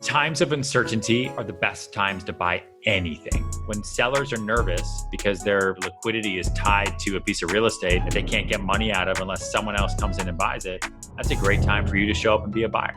Times of uncertainty are the best times to buy anything. When sellers are nervous because their liquidity is tied to a piece of real estate that they can't get money out of unless someone else comes in and buys it, that's a great time for you to show up and be a buyer.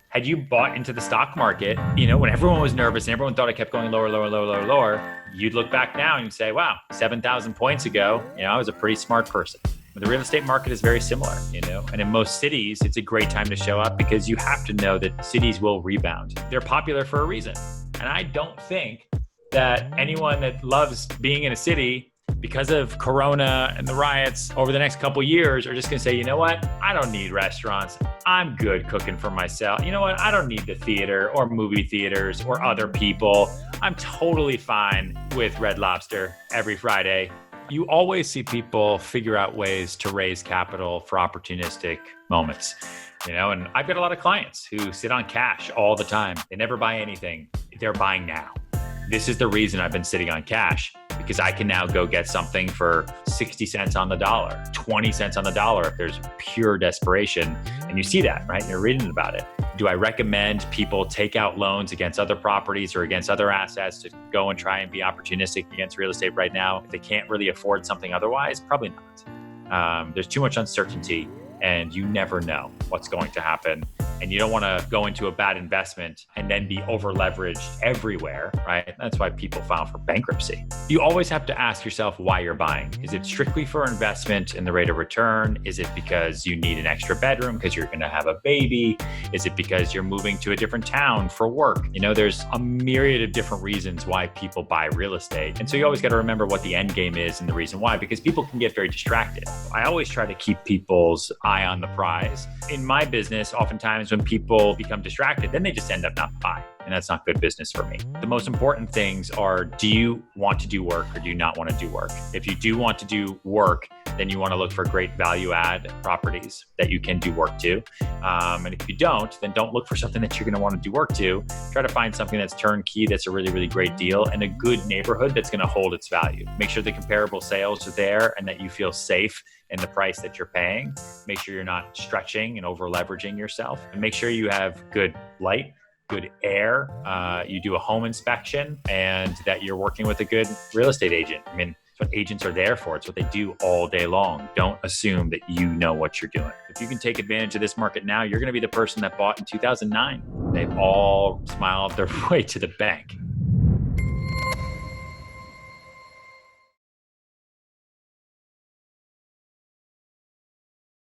Had you bought into the stock market, when everyone was nervous and everyone thought it kept going lower, you'd look back now and you'd say, wow, 7,000 points ago, I was a pretty smart person. But the real estate market is very similar, and in most cities, it's a great time to show up because you have to know that cities will rebound. They're popular for a reason. And I don't think that anyone that loves being in a city because of Corona and the riots over the next couple of years are just going to say, you know what? I don't need restaurants. I'm good cooking for myself. You know what? I don't need the theater or movie theaters or other people. I'm totally fine with Red Lobster every Friday. You always see people figure out ways to raise capital for opportunistic moments, and I've got a lot of clients who sit on cash all the time. They never buy anything. They're buying now. This is the reason I've been sitting on cash, because I can now go get something for 60 cents on the dollar, 20 cents on the dollar if there's pure desperation. And you see that, right? You're reading about it. Do I recommend people take out loans against other properties or against other assets to go and try and be opportunistic against real estate right now if they can't really afford something otherwise? Probably not. There's too much uncertainty and you never know what's going to happen. And you don't want to go into a bad investment and then be over leveraged everywhere, right? That's why people file for bankruptcy. You always have to ask yourself why you're buying. Is it strictly for investment in the rate of return? Is it because you need an extra bedroom because you're going to have a baby? Is it because you're moving to a different town for work? There's a myriad of different reasons why people buy real estate. And so you always got to remember what the end game is and the reason why, because people can get very distracted. I always try to keep people's eye on the prize. In my business, oftentimes when people become distracted, then they just end up not buying. And that's not good business for me. The most important things are, do you want to do work or do you not want to do work? If you do want to do work, then you want to look for great value add properties that you can do work to. And if you don't, then don't look for something that you're going to want to do work to. Try to find something that's turnkey, that's a really, really great deal and a good neighborhood that's going to hold its value. Make sure the comparable sales are there and that you feel safe in the price that you're paying. Make sure you're not stretching and over leveraging yourself. And make sure you have good light, good air, you do a home inspection, and that you're working with a good real estate agent. It's what agents are there for. It's what they do all day long. Don't assume that you know what you're doing. If you can take advantage of this market now, you're going to be the person that bought in 2009. They've all smiled their way to the bank.